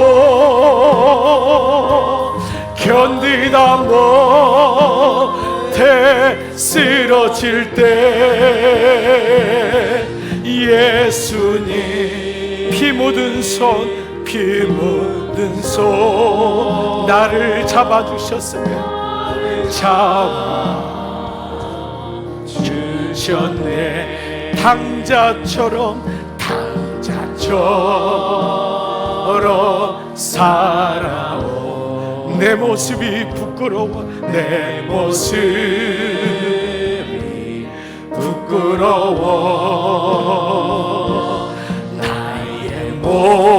견디다 못해 쓰러질 때 예수님 피 묻은 손, 피 묻은 손 나를 잡아주셨으며 잡아주셨네. 당자처럼 살아온 내 모습이 부끄러워. 내 모습이 부끄러워. 나의 모습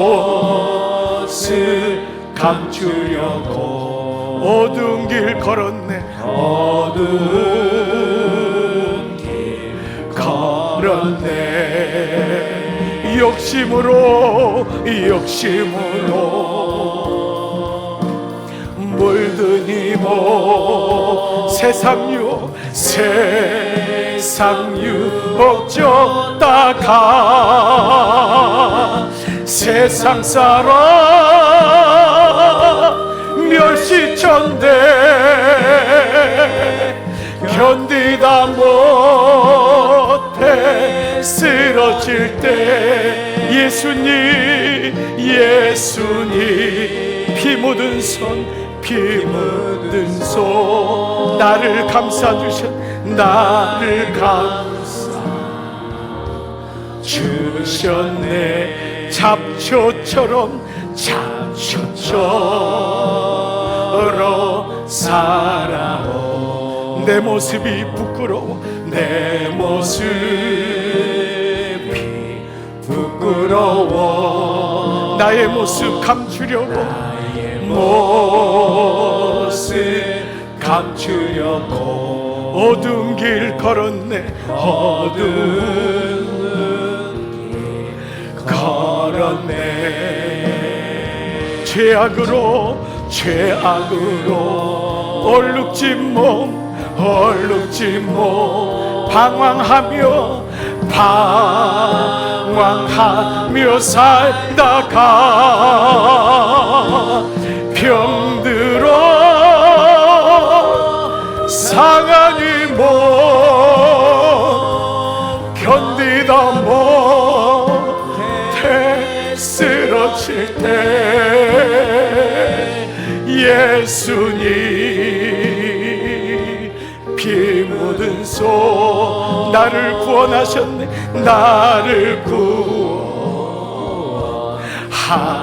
감추려고 어두운 길 걸었네. 어두운 길 걸었네. 욕심으로 물든 이모 세상 유혹졌다가 세상 사람 멸시천대 견디다 못해 쓰러질 때 예수님 피 묻은 손 나를 감싸주셨. 나를 감싸주셨네. 잡초처럼 살아온 내 모습이 부끄러워. 내 모습이 부끄러워. 나의 모습 감추려고 어두운 길 걸었네. 어두운 길 걸었네. 죄악으로 얼룩진 몸 방황하며 살다가 병들어 상한 이 몸 견디다 못해 쓰러질 때 예수님 피 묻은 손 나를 구원하셨네. 나를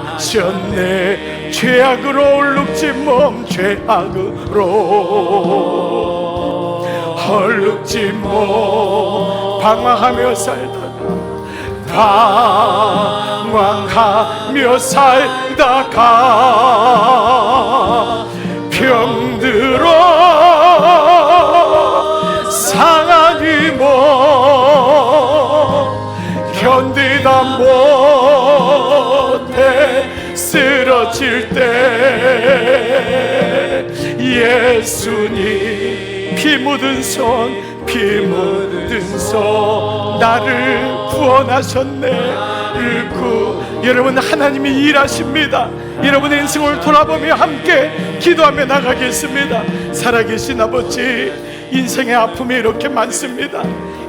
구원하셨네. 죄악으로 얼룩진 몸 얼룩진 몸 방황하며 살다가 병들어 상한 이 몸 견디다 못해 쓰러질 때 예수님 피 묻은 손 나를 구원하셨네. 여러분, 하나님이 일하십니다. 여러분의 인생을 돌아보며 함께 기도하며 나가겠습니다. 살아계신 아버지, 인생의 아픔이 이렇게 많습니다.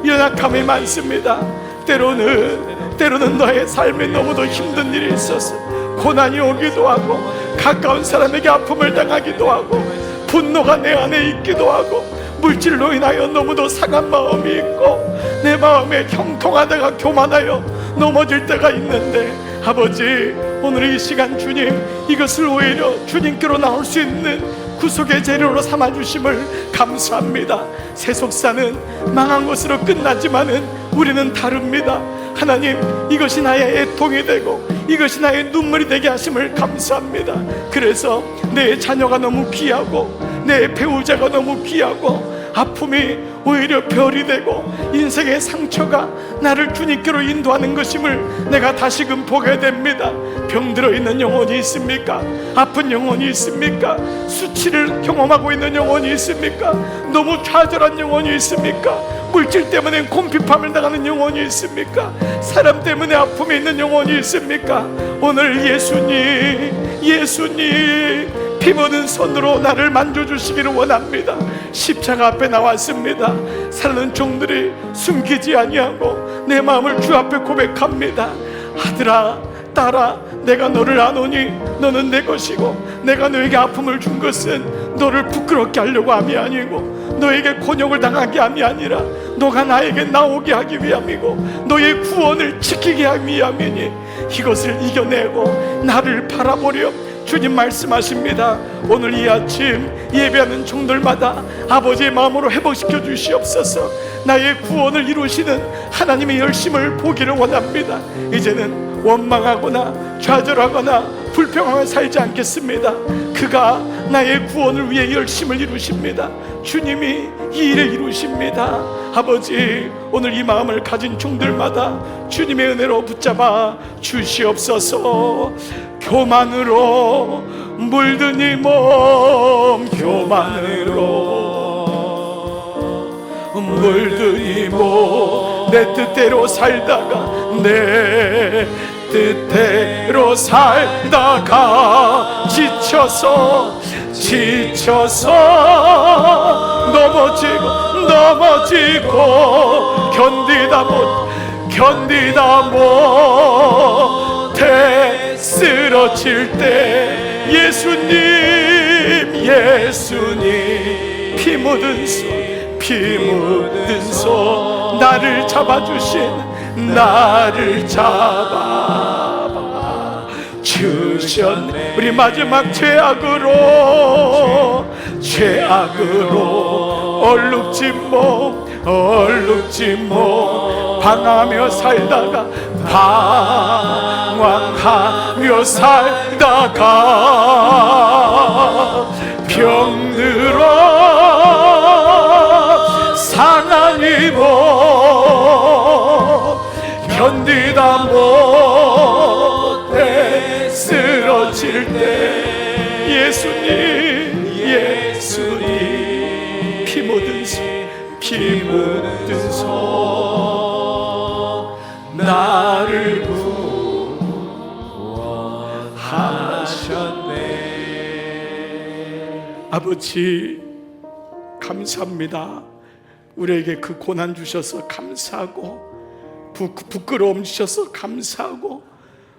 연약함이 많습니다. 때로는 너의 삶에 너무도 힘든 일이 있어서 고난이 오기도 하고, 가까운 사람에게 아픔을 당하기도 하고, 분노가 내 안에 있기도 하고, 물질로 인하여 너무도 상한 마음이 있고, 내 마음에 형통하다가 교만하여 넘어질 때가 있는데, 아버지, 오늘 이 시간 주님, 이것을 오히려 주님께로 나올 수 있는 구속의 재료로 삼아주심을 감사합니다. 세속사는 망한 것으로 끝나지만은 우리는 다릅니다. 하나님, 이것이 나의 애통이 되고 이것이 나의 눈물이 되게 하심을 감사합니다. 그래서 내 자녀가 너무 귀하고 내 배우자가 너무 귀하고 아픔이 오히려 별이 되고 인생의 상처가 나를 주님께로 인도하는 것임을 내가 다시금 보게 됩니다. 병들어 있는 영혼이 있습니까? 아픈 영혼이 있습니까? 수치를 경험하고 있는 영혼이 있습니까? 너무 좌절한 영혼이 있습니까? 물질 때문에 곰핍함을 당하는 영혼이 있습니까? 사람 때문에 아픔이 있는 영혼이 있습니까? 오늘 예수님 피 묻은 손으로 나를 만져주시기를 원합니다. 십자가 앞에 나왔습니다. 사랑하는 종들이 숨기지 아니하고 내 마음을 주 앞에 고백합니다. 아들아, 딸아, 내가 너를 아노니 너는 내 것이고 내가 너에게 아픔을 준 것은 너를 부끄럽게 하려고 함이 아니고 너에게 곤욕을 당하게 함이 아니라 너가 나에게 나오게 하기 위함이고 너의 구원을 지키게 하기 위함이니 이것을 이겨내고 나를 바라보려 주님 말씀하십니다. 오늘 이 아침 예배하는 종들마다 아버지의 마음으로 회복시켜 주시옵소서. 나의 구원을 이루시는 하나님의 열심을 보기를 원합니다. 이제는 원망하거나 좌절하거나 불평하며 살지 않겠습니다. 그가 나의 구원을 위해 열심을 이루십니다. 주님이 이 일을 이루십니다. 아버지, 오늘 이 마음을 가진 종들마다 주님의 은혜로 붙잡아 주시옵소서. 교만으로 물든 이 몸, 교만으로 물든 이 몸, 내 뜻대로 살다가 내 뜻대로 살다가 지쳐서 넘어지고 견디다 못해 쓰러질 때 예수님 피 묻은 손 나를 잡아 주셨네. 우리 마지막 죄악으로 얼룩진 몸 방황하며 살다가 병들어 상한 이 몸 견디다 못해 쓰러질 때 예수님 피 묻은 손 나를 구원하셨네. 아버지 감사합니다. 우리에게 그 고난 주셔서 감사하고 부끄러움 주셔서 감사하고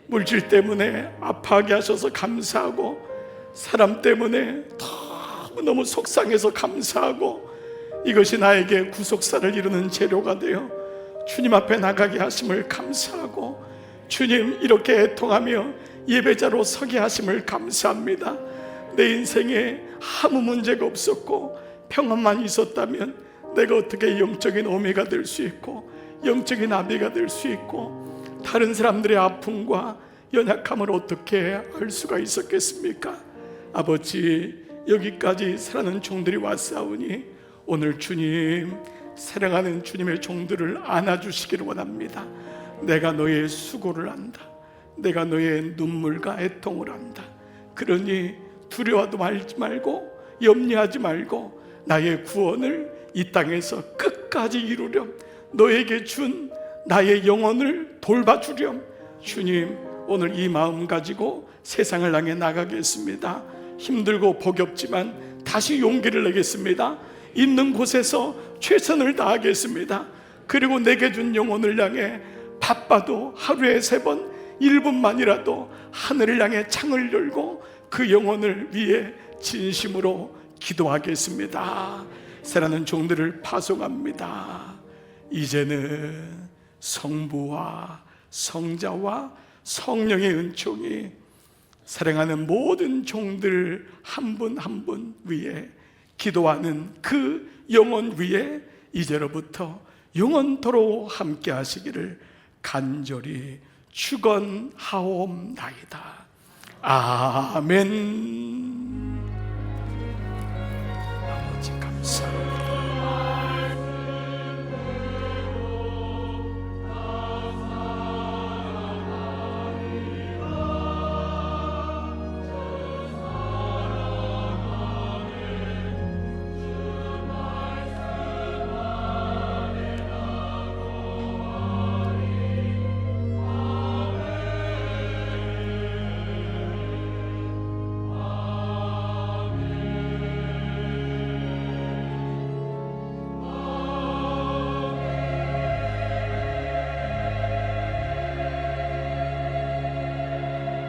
물질 때문에 아파하게 하셔서 감사하고 사람 때문에 너무 속상해서 감사하고 이것이 나에게 구속사를 이루는 재료가 되어 주님 앞에 나가게 하심을 감사하고 주님 이렇게 애통하며 예배자로 서게 하심을 감사합니다. 내 인생에 아무 문제가 없었고 평안만 있었다면 내가 어떻게 영적인 어미가 될 수 있고 영적인 아비가 될 수 있고 다른 사람들의 아픔과 연약함을 어떻게 알 수가 있었겠습니까? 아버지, 여기까지 사랑하는 종들이 왔사오니 오늘 주님 사랑하는 주님의 종들을 안아주시기를 원합니다. 내가 너의 수고를 안다. 내가 너의 눈물과 애통을 안다. 그러니 두려워도 말지 말고 염려하지 말고 나의 구원을 이 땅에서 끝까지 이루렴. 너에게 준 나의 영혼을 돌봐주렴. 주님, 오늘 이 마음 가지고 세상을 향해 나가겠습니다. 힘들고 복이 없지만 다시 용기를 내겠습니다. 있는 곳에서 최선을 다하겠습니다. 그리고 내게 준 영혼을 향해 바빠도 하루에 3번 1분만이라도 하늘을 향해 창을 열고 그 영혼을 위해 진심으로 기도하겠습니다. 사랑하는 종들을 파송합니다. 이제는 성부와 성자와 성령의 은총이 사랑하는 모든 종들 한 분 한 분 위에 기도하는 그 영혼 위에 이제로부터 영원토록 함께 하시기를 간절히 축원하옵나이다. 아멘. 아버지 감사합니다.